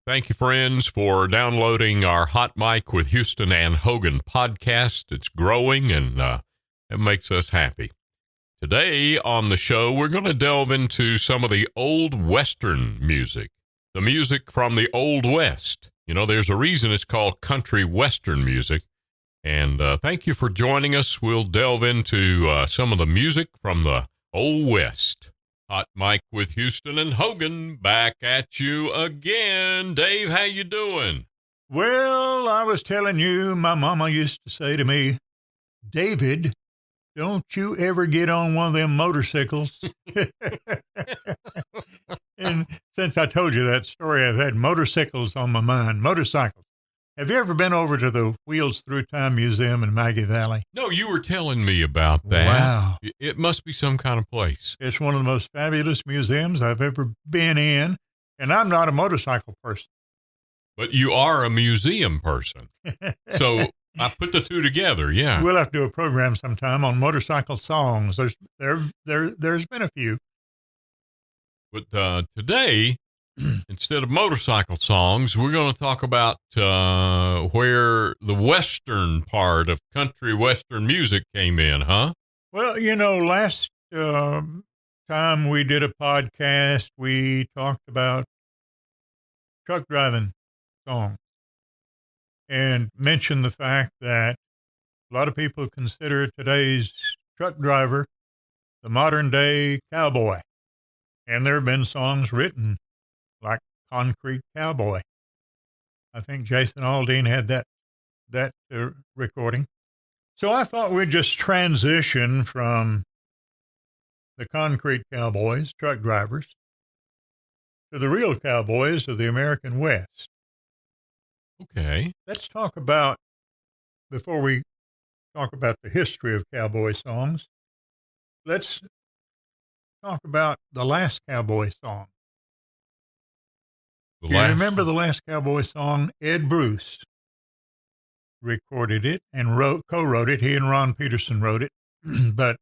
Thank you, friends, for downloading our Hot Mic with Houston and Hogan podcast. It's growing, and it makes us happy. Today on the show, we're going to delve into some of the old Western music, the music from the Old West. You know, there's a reason it's called country Western music. And thank you for joining us. We'll delve into some of the music from the Old West. Hot Mic with Houston and Hogan, back at you again. Dave, how you doing? Well, I was telling you, my mama used to say to me, David, don't you ever get on one of them motorcycles. And since I told you that story, I've had motorcycles on my mind. Motorcycles. Have you ever been over to the Wheels Through Time Museum in Maggie Valley? No, you were telling me about that. Wow. It must be some kind of place. It's one of the most fabulous museums I've ever been in, and I'm not a motorcycle person. But you are a museum person. So I put the two together, yeah. We'll have to do a program sometime on motorcycle songs. There's been a few. But today, instead of motorcycle songs, we're going to talk about where the Western part of country Western music came in, huh? Well, you know, last time we did a podcast, we talked about truck driving songs and mentioned the fact that a lot of people consider today's truck driver the modern day cowboy. And there have been songs written like Concrete Cowboy. I think Jason Aldean had that recording. So I thought we'd just transition from the concrete cowboys, truck drivers, to the real cowboys of the American West. Okay. Let's talk about, before we talk about the history of cowboy songs, let's talk about the last cowboy song. Do you remember the last cowboy song? Ed Bruce recorded it and co-wrote it. He and Ron Peterson wrote it. But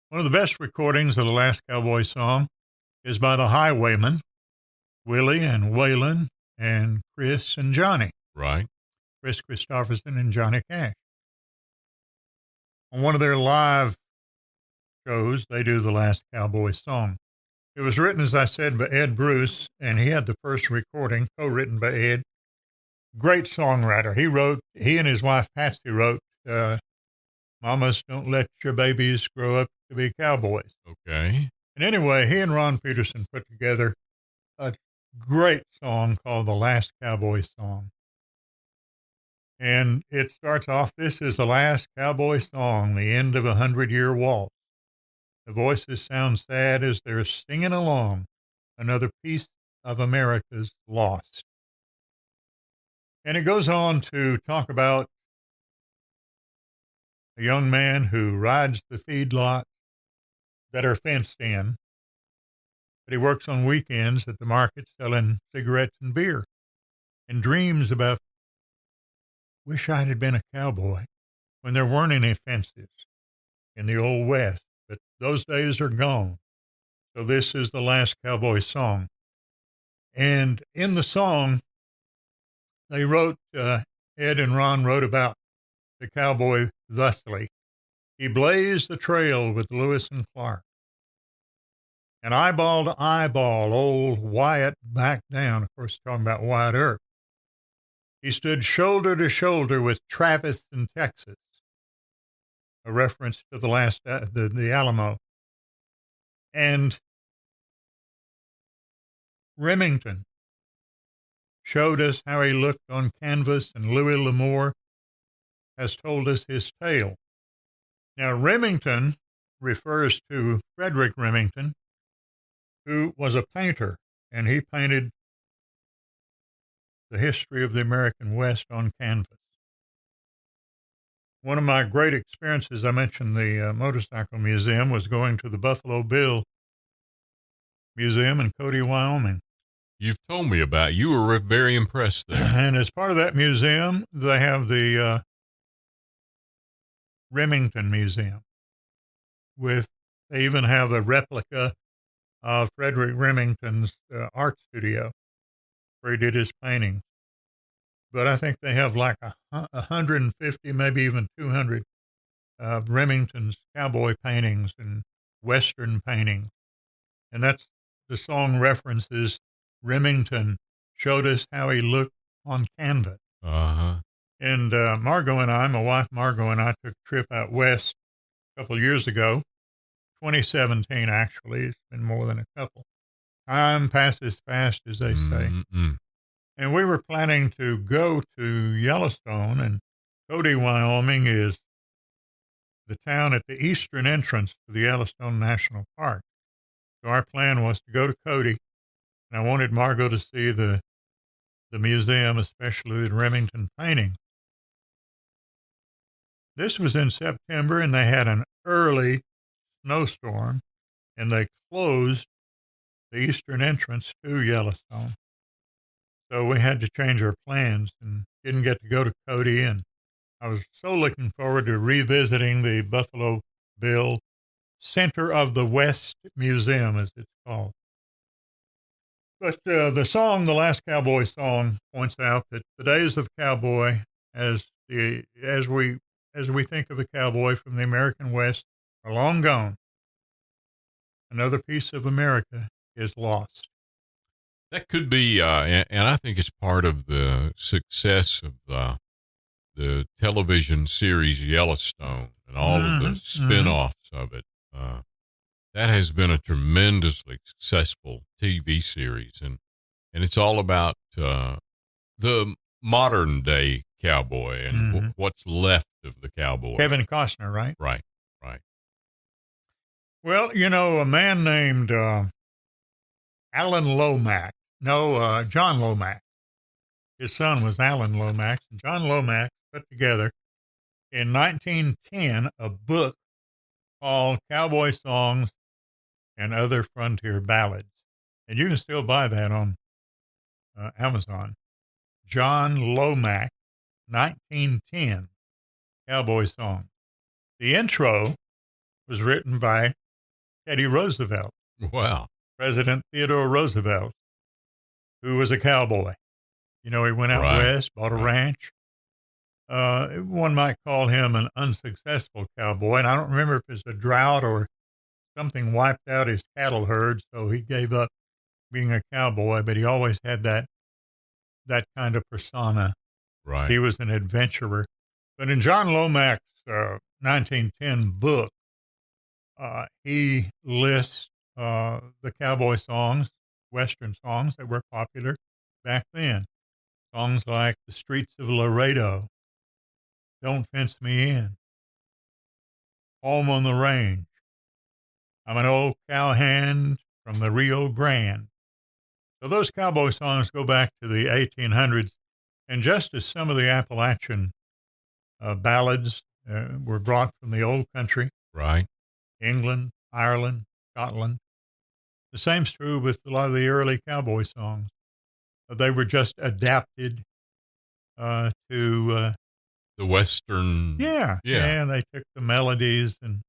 one of the best recordings of the last cowboy song is by the Highwaymen, Willie and Waylon and Chris and Johnny. Right. Chris Christopherson and Johnny Cash. On one of their live shows, they do the last cowboy song. It was written, as I said, by Ed Bruce, and he had the first recording, co-written by Ed. Great songwriter. He and his wife Patsy wrote, Mamas, don't let your babies grow up to be cowboys. Okay. And anyway, he and Ron Peterson put together a great song called The Last Cowboy Song. And it starts off, this is the last cowboy song, the end of 100-year waltz. The voices sound sad as they're singing along. Another piece of America's lost. And it goes on to talk about a young man who rides the feedlots that are fenced in, but he works on weekends at the market selling cigarettes and beer and dreams about, wish I had been a cowboy when there weren't any fences in the Old West. But those days are gone. So this is the last cowboy song. And in the song, they wrote, Ed and Ron wrote about the cowboy thusly. He blazed the trail with Lewis and Clark. And eyeball to eyeball, old Wyatt backed down. Of course, talking about Wyatt Earp. He stood shoulder to shoulder with Travis in Texas. A reference to the Alamo. And Remington showed us how he looked on canvas, and Louis L'Amour has told us his tale. Now, Remington refers to Frederick Remington, who was a painter, and he painted the history of the American West on canvas. One of my great experiences, I mentioned the Motorcycle Museum, was going to the Buffalo Bill Museum in Cody, Wyoming. You've told me about it. You were very impressed there. And as part of that museum, they have the Remington Museum. They even have a replica of Frederick Remington's art studio. where he did his paintings. But I think they have like 150, maybe even 200 Remington's cowboy paintings and Western paintings. And that's the song references Remington showed us how he looked on canvas. Uh-huh. And Margot and I, my wife Margot and I, took a trip out west a couple of years ago, 2017 actually. It's been more than a couple. Time passes fast, as they say. Mm-mm. And we were planning to go to Yellowstone, and Cody, Wyoming is the town at the eastern entrance to the Yellowstone National Park. So our plan was to go to Cody, and I wanted Margot to see the museum, especially the Remington painting. This was in September, and they had an early snowstorm, and they closed the eastern entrance to Yellowstone. So we had to change our plans and didn't get to go to Cody. And I was so looking forward to revisiting the Buffalo Bill Center of the West Museum, as it's called. But the song, The Last Cowboy Song, points out that the days of cowboy, as we think of a cowboy from the American West, are long gone. Another piece of America is lost. That could be, and I think it's part of the success of the television series Yellowstone and all of the spin-offs of it. That has been a tremendously successful TV series, and it's all about the modern day cowboy and what's left of the cowboy. Kevin Costner, right? Right. Well, a man named Alan Lomax. No, John Lomax. His son was Alan Lomax, and John Lomax put together in 1910 a book called Cowboy Songs and Other Frontier Ballads. And you can still buy that on Amazon. John Lomax, 1910, Cowboy Songs. The intro was written by Teddy Roosevelt. Wow. President Theodore Roosevelt, who was a cowboy. He went out west, bought a ranch. One might call him an unsuccessful cowboy, and I don't remember if it's a drought or something wiped out his cattle herd, so he gave up being a cowboy, but he always had that kind of persona. Right. He was an adventurer. But in John Lomax's 1910 book, he lists the cowboy songs, Western songs that were popular back then. Songs like The Streets of Laredo, Don't Fence Me In, Home on the Range, I'm an Old Cowhand from the Rio Grande. So those cowboy songs go back to the 1800s, and just as some of the Appalachian ballads were brought from the old country, right, England, Ireland, Scotland, the same's true with a lot of the early cowboy songs. They were just adapted to the Western. Yeah. They took the melodies and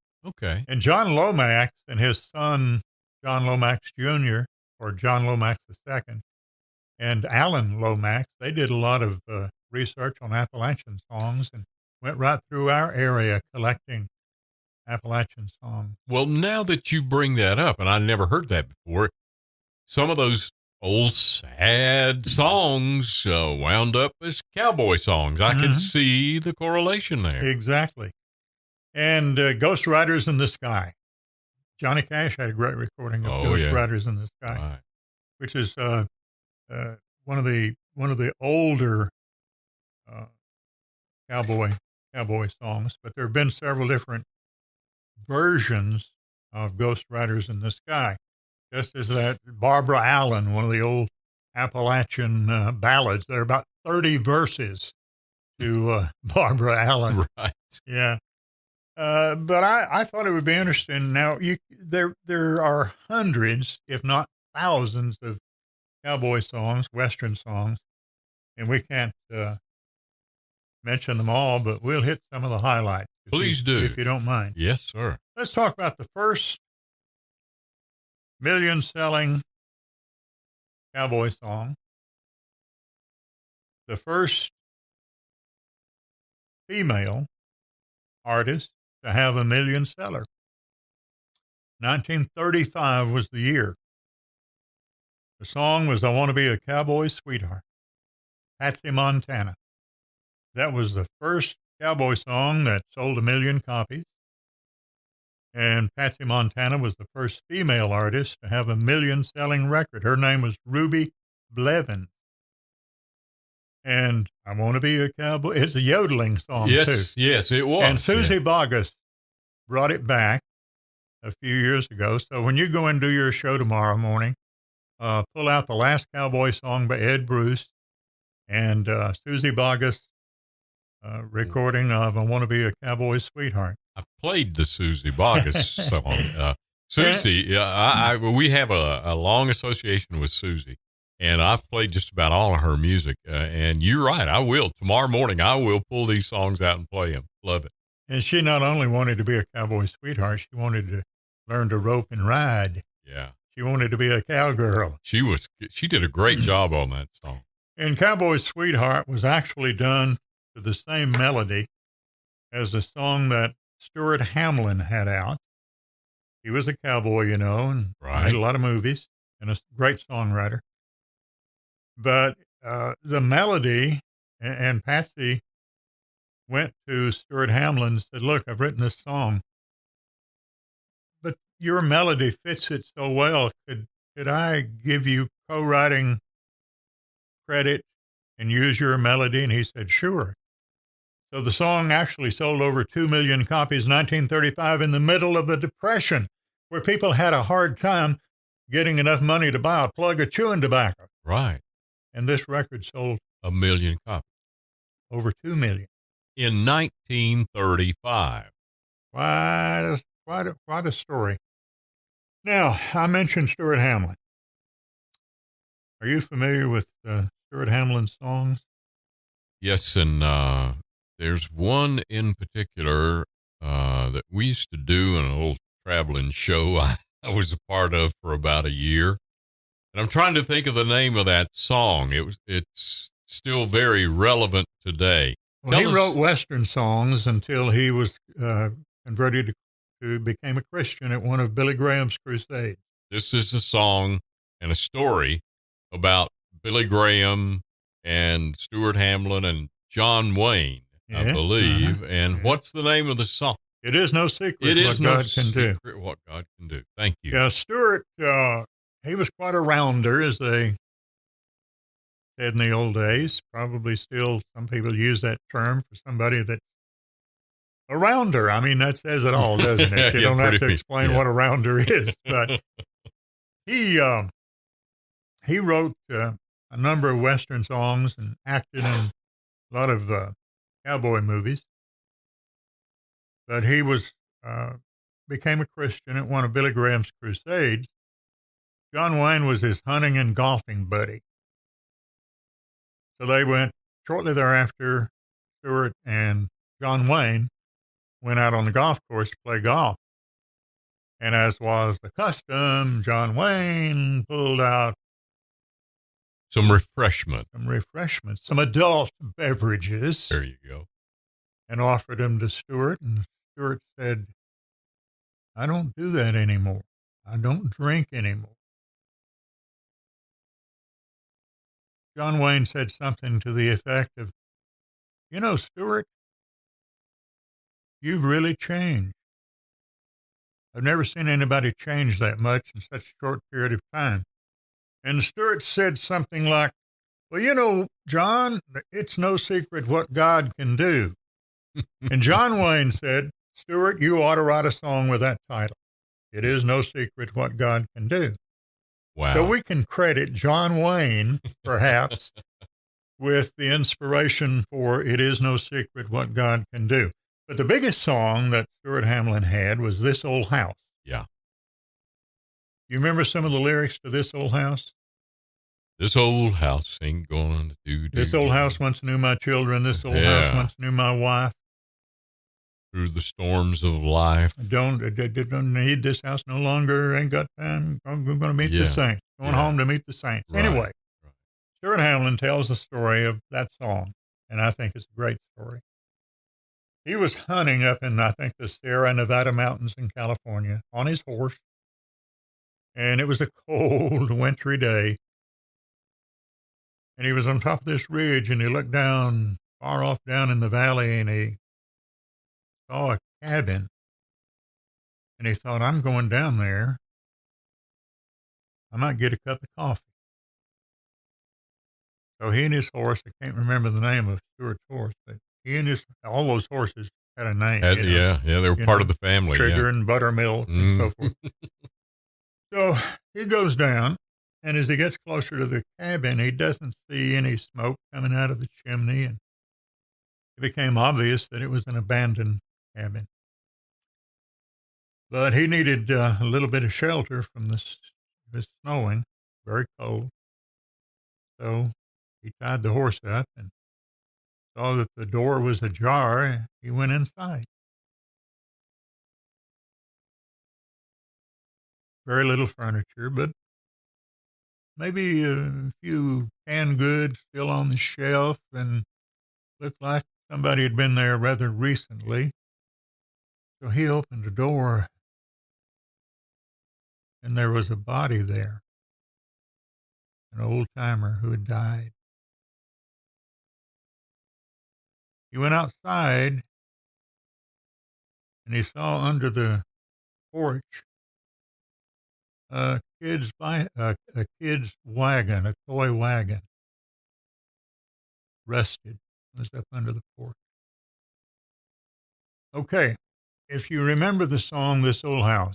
John Lomax and his son John Lomax Jr. or John Lomax II and Alan Lomax. They did a lot of research on Appalachian songs and went right through our area collecting Appalachian songs. Well, now that you bring that up, and I never heard that before, some of those old sad songs wound up as cowboy songs. I can see the correlation there. Exactly. And Ghost Riders in the Sky. Johnny Cash had a great recording of Ghost Riders in the Sky, which is one of the older cowboy songs. But there have been several different versions of Ghost Riders in the Sky. Just as that Barbara Allen, one of the old Appalachian ballads. There are about 30 verses to Barbara Allen. Right. Yeah. But I thought it would be interesting. Now, there are hundreds, if not thousands, of cowboy songs, Western songs, and we can't mention them all, but we'll hit some of the highlights. Please do. If you don't mind. Yes, sir. Let's talk about the first million-selling cowboy song, the first female artist to have a million seller. 1935 was the year. The song was I Want to Be a Cowboy Sweetheart, Patsy Montana. That was the first cowboy song that sold 1 million copies. And Patsy Montana was the first female artist to have a million-selling record. Her name was Ruby Blevins. And I Want to Be a Cowboy. It's a yodeling song, too. Yes, it was. And Susie Boggess brought it back a few years ago. So when you go and do your show tomorrow morning, pull out the last cowboy song by Ed Bruce and Susie Boggess recording of I Want to Be a Cowboy Sweetheart. I played the Susie Boggess song. Susie, we have a long association with Susie, and I've played just about all of her music. And you're right, I will. Tomorrow morning, I will pull these songs out and play them. Love it. And she not only wanted to be a cowboy sweetheart, she wanted to learn to rope and ride. Yeah. She wanted to be a cowgirl. She did a great job on that song. And Cowboy Sweetheart was actually done to the same melody as the song that Stuart Hamlin had out. He was a cowboy, and made a lot of movies and a great songwriter. But the melody, and Patsy went to Stuart Hamlin and said, look, I've written this song, but your melody fits it so well. Could I give you co-writing credit and use your melody? And he said, sure. So the song actually sold over 2 million copies in 1935 in the middle of the Depression, where people had a hard time getting enough money to buy a plug of chewing tobacco. Right. And this record sold 1 million copies. Over 2 million. In 1935. Quite a story. Now, I mentioned Stuart Hamlin. Are you familiar with Stuart Hamlin's songs? Yes, and there's one in particular that we used to do in a little traveling show I was a part of for about a year. And I'm trying to think of the name of that song. It's still very relevant today. Well, he wrote Western songs until he was converted to became a Christian at one of Billy Graham's crusades. This is a song and a story about Billy Graham and Stuart Hamlin and John Wayne, I believe. And what's the name of the song? It is no secret what God can do. What God can do. Thank you. Yeah, Stuart, he was quite a rounder, as they said in the old days. Probably still some people use that term for somebody that's a rounder. I mean, that says it all, doesn't it? You don't have to explain what a rounder is. But he wrote a number of Western songs and acted in a lot of cowboy movies. But he became a Christian at one of Billy Graham's crusades. John Wayne was his hunting and golfing buddy. So they went shortly thereafter. Stuart and John Wayne went out on the golf course to play golf. And as was the custom, John Wayne pulled out some refreshments, some adult beverages. There you go. And offered them to Stuart. And Stuart said, I don't do that anymore. I don't drink anymore. John Wayne said something to the effect of, Stuart, you've really changed. I've never seen anybody change that much in such a short period of time. And Stuart said something like, well, John, it's no secret what God can do. And John Wayne said, Stuart, you ought to write a song with that title. It is no secret what God can do. Wow. So we can credit John Wayne, perhaps, with the inspiration for It Is No Secret What God Can Do. But the biggest song that Stuart Hamlin had was This Old House. Yeah. You remember some of the lyrics to This Old House? This old house ain't going to do. This old house once knew my children. This old house once knew my wife. Through the storms of life. Don't need this house no longer. Ain't got time. I'm going to meet the saints. Going home to meet the saints. Right. Anyway, Stuart Hamlin tells the story of that song, and I think it's a great story. He was hunting up in, I think, the Sierra Nevada mountains in California on his horse, and it was a cold, wintry day. And he was on top of this ridge, and he looked down, far off down in the valley, and he saw a cabin. And he thought, I'm going down there. I might get a cup of coffee. So he and his horse, I can't remember the name of Stuart's horse, but he and all those horses had a name. Yeah, they were part of the family. Trigger and Buttermilk and so forth. So he goes down, and as he gets closer to the cabin, he doesn't see any smoke coming out of the chimney, and it became obvious that it was an abandoned cabin. But he needed a little bit of shelter from the snowing, very cold. So he tied the horse up and saw that the door was ajar. He went inside. Very little furniture, but maybe a few canned goods still on the shelf, and looked like somebody had been there rather recently. So he opened the door, and there was a body there, an old-timer who had died. He went outside, and he saw under the porch a kid's wagon, a toy wagon, rusted, was up under the porch. Okay, if you remember the song, This Old House,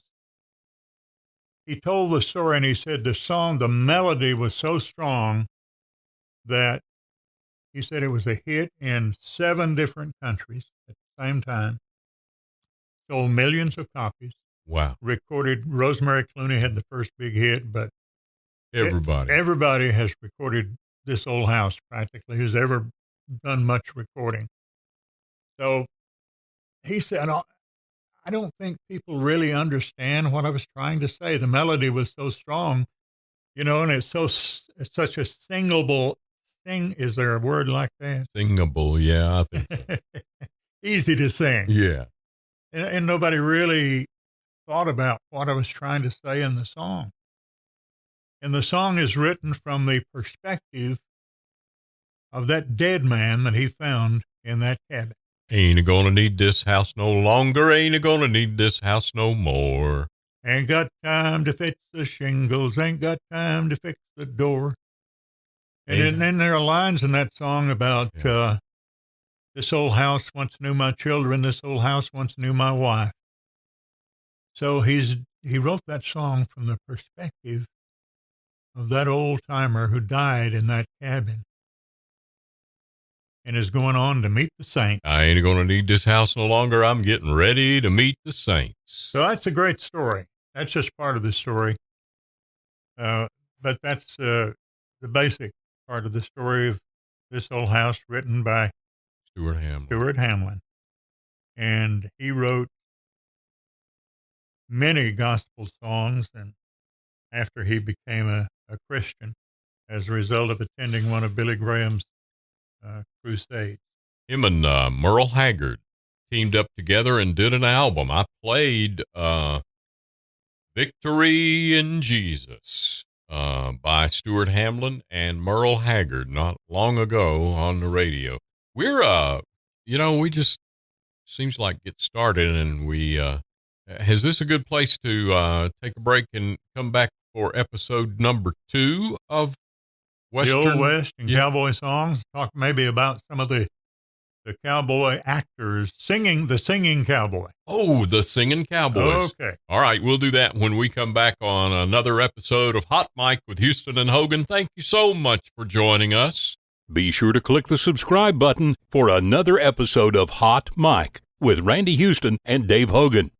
he told the story, and he said the melody was so strong that he said it was a hit in 7 different countries at the same time, sold millions of copies. Wow. Recorded, Rosemary Clooney had the first big hit, but everybody has recorded This Old House practically, who's ever done much recording. So he said, I don't think people really understand what I was trying to say. The melody was so strong, and it's such a singable thing. Is there a word like that? Singable, yeah, I think so. Easy to sing. Yeah. And nobody really thought about what I was trying to say in the song. And the song is written from the perspective of that dead man that he found in that cabin. Ain't gonna need this house no longer, ain't gonna need this house no more. Ain't got time to fix the shingles, ain't got time to fix the door. And then there are lines in that song about this old house once knew my children, this old house once knew my wife. So he wrote that song from the perspective of that old-timer who died in that cabin and is going on to meet the saints. I ain't going to need this house no longer. I'm getting ready to meet the saints. So that's a great story. That's just part of the story. But that's the basic part of the story of This Old House, written by Stuart Hamlin. And he wrote many gospel songs, and after he became a Christian as a result of attending one of Billy Graham's crusades. Him and Merle Haggard teamed up together and did an album. I played Victory in Jesus by Stuart Hamlin and Merle Haggard not long ago on the radio. We're, we just seems like get started, and we, is this a good place to take a break and come back for episode number 2 of Western? The Old West and cowboy songs. Talk maybe about some of the cowboy actors singing cowboy. Oh, the singing cowboys. Okay. All right, we'll do that when we come back on another episode of Hot Mic with Houston and Hogan. Thank you so much for joining us. Be sure to click the subscribe button for another episode of Hot Mic with Randy Houston and Dave Hogan.